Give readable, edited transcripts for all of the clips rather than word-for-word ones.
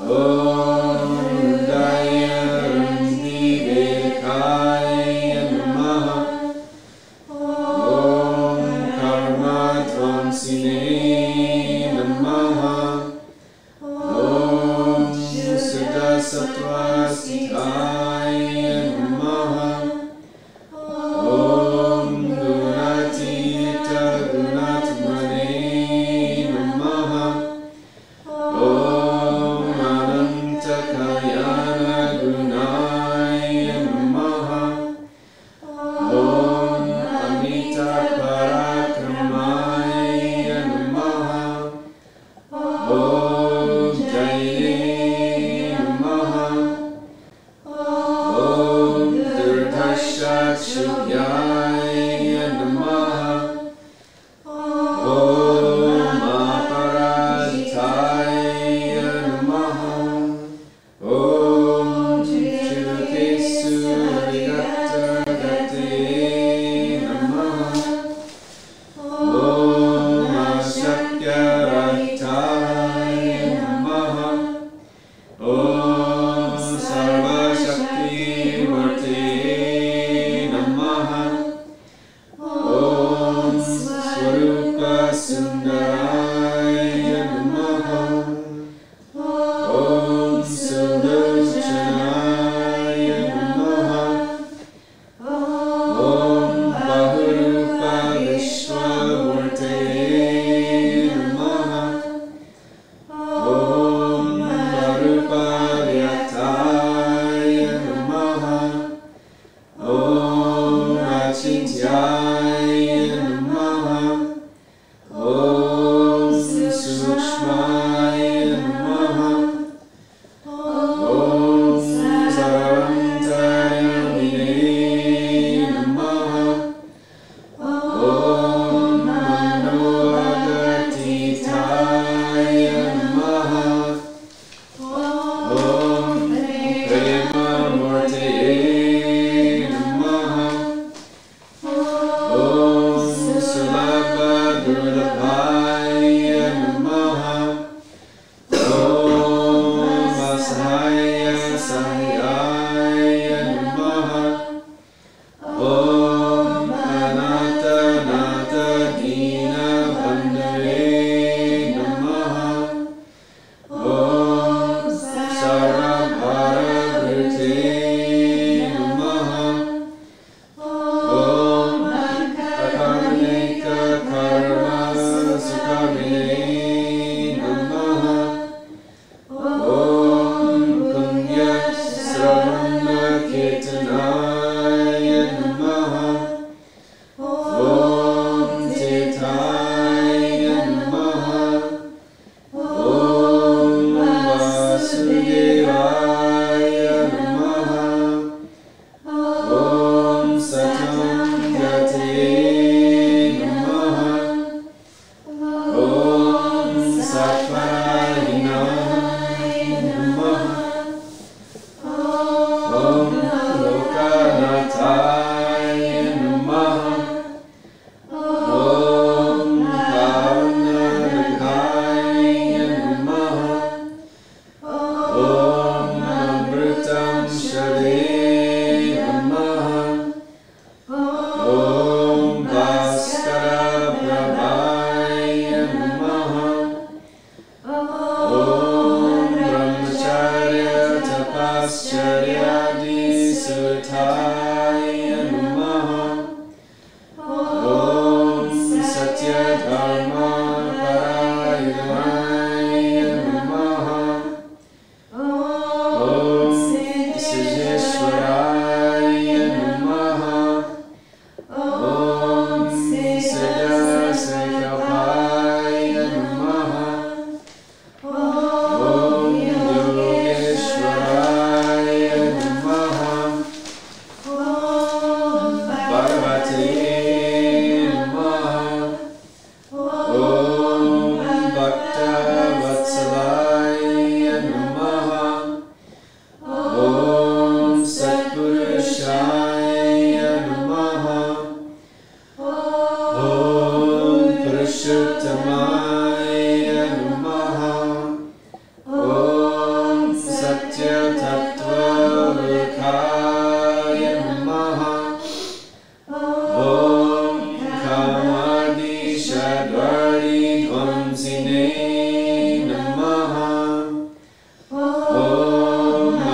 Om Om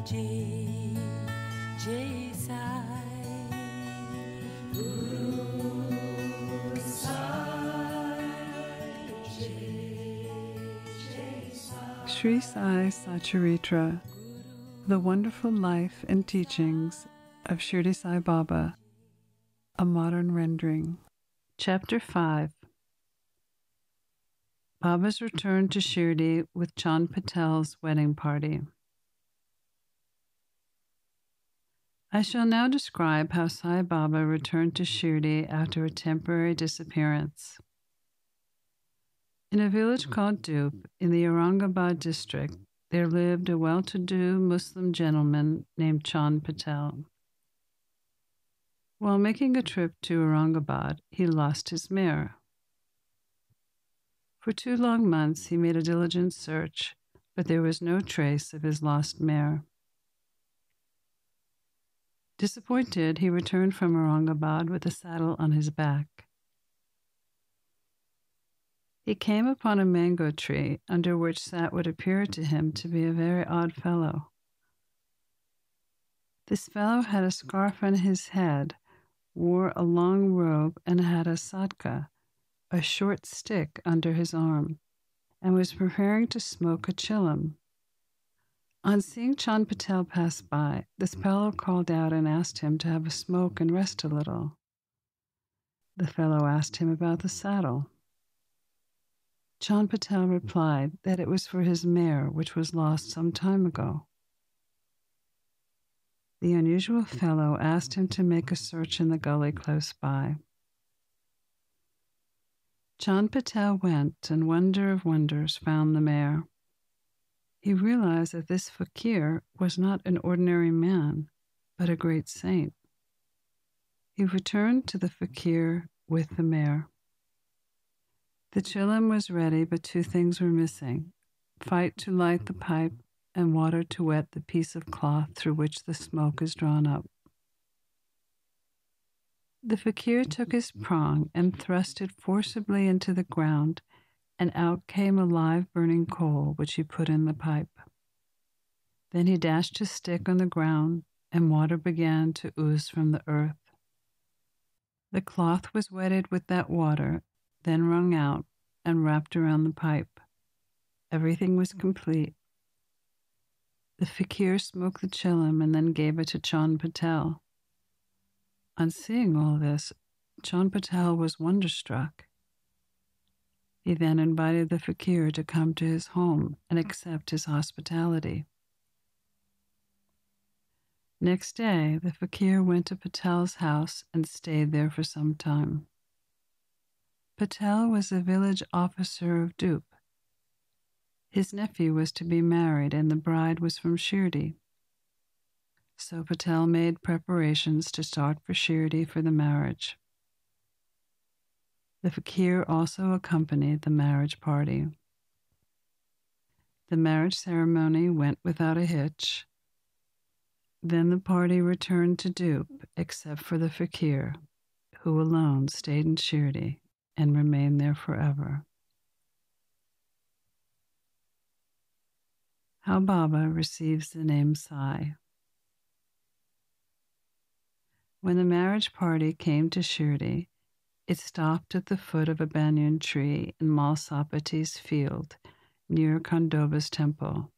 Jai Jai Sai Guru Sai Jai Jai Sai. Sri Sai Satcharitra, the wonderful life and teachings of Shirdi Sai Baba, a modern rendering. Chapter 5. Baba's return to Shirdi with Chand Patel's wedding party. I shall now describe how Sai Baba returned to Shirdi after a temporary disappearance. In a village called Dup, in the Aurangabad district, there lived a well-to-do Muslim gentleman named Chand Patel. While making a trip to Aurangabad, he lost his mare. For 2 long months he made a diligent search, but there was no trace of his lost mare. Disappointed, he returned from Aurangabad with a saddle on his back. He came upon a mango tree under which sat what appeared to him to be a very odd fellow. This fellow had a scarf on his head, wore a long robe, and had a satka, a short stick, under his arm, and was preparing to smoke a chillum. On seeing Chand Patel pass by, this fellow called out and asked him to have a smoke and rest a little. The fellow asked him about the saddle. Chand Patel replied that it was for his mare, which was lost some time ago. The unusual fellow asked him to make a search in the gully close by. Chand Patel went and, wonder of wonders, found the mare. He realized that this fakir was not an ordinary man, but a great saint. He returned to the fakir with the mare. The chillum was ready, but 2 things were missing: fight to light the pipe and water to wet the piece of cloth through which the smoke is drawn up. The fakir took his prong and thrust it forcibly into the ground, and out came a live burning coal, which he put in the pipe. Then he dashed his stick on the ground, and water began to ooze from the earth. The cloth was wetted with that water, then wrung out and wrapped around the pipe. Everything was complete. The fakir smoked the chillum and then gave it to Chand Patel. On seeing all this, Chand Patel was wonderstruck. He then invited the fakir to come to his home and accept his hospitality. Next day, the fakir went to Patel's house and stayed there for some time. Patel was a village officer of Dup. His nephew was to be married, and the bride was from Shirdi. So Patel made preparations to start for Shirdi for the marriage. The fakir also accompanied the marriage party. The marriage ceremony went without a hitch. Then the party returned to Dup, except for the fakir, who alone stayed in Shirdi and remained there forever. How Baba receives the name Sai. When the marriage party came to Shirdi, it stopped at the foot of a banyan tree in Malsapati's field near Khandoba's temple.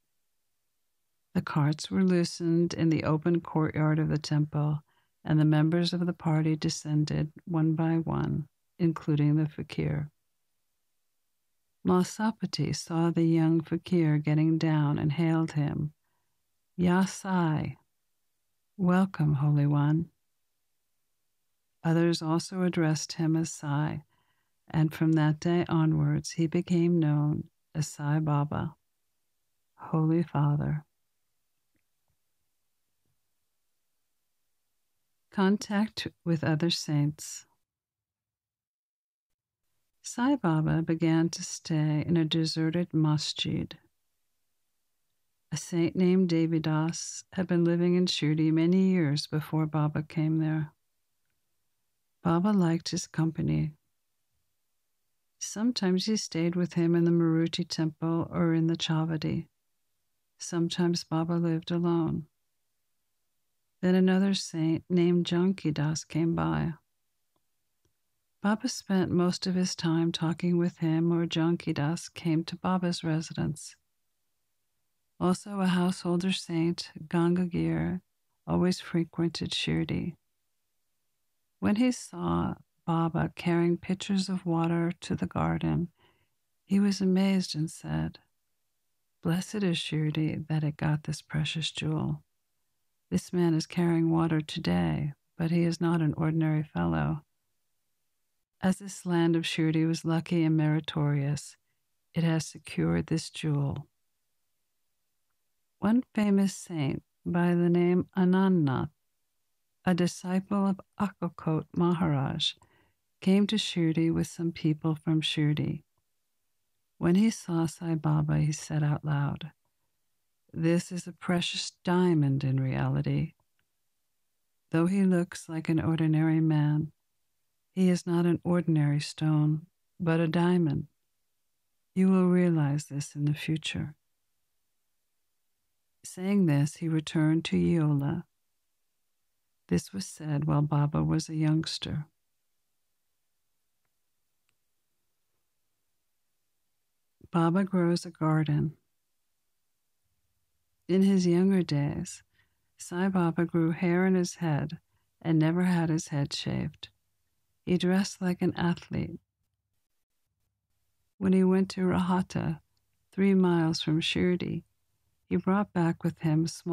The carts were loosened in the open courtyard of the temple, and the members of the party descended one by one, including the fakir. Malsapati saw the young fakir getting down and hailed him, "Ya Sai, welcome, Holy One." Others also addressed him as Sai, and from that day onwards he became known as Sai Baba, Holy Father. Contact with other saints. Sai Baba began to stay in a deserted masjid. A saint named Devidas had been living in Shirdi many years before Baba came there. Baba liked his company. Sometimes he stayed with him in the Maruti temple or in the Chavadi. Sometimes Baba lived alone. Then another saint named Janki Das came by. Baba spent most of his time talking with him, or Janki Das came to Baba's residence. Also, a householder saint, Gangagir, always frequented Shirdi. When he saw Baba carrying pitchers of water to the garden, he was amazed and said, "Blessed is Shirdi that it got this precious jewel. This man is carrying water today, but he is not an ordinary fellow. As this land of Shirdi was lucky and meritorious, it has secured this jewel." One famous saint by the name Anandnath, a disciple of Akkalkot Maharaj, came to Shirdi with some people from Shirdi. When he saw Sai Baba, he said out loud, "This is a precious diamond in reality. Though he looks like an ordinary man, he is not an ordinary stone, but a diamond. You will realize this in the future." Saying this, he returned to Yola. This was said while Baba was a youngster. Baba grows a garden. In his younger days, Sai Baba grew hair in his head and never had his head shaved. He dressed like an athlete. When he went to Rahata, 3 miles from Shirdi, he brought back with him small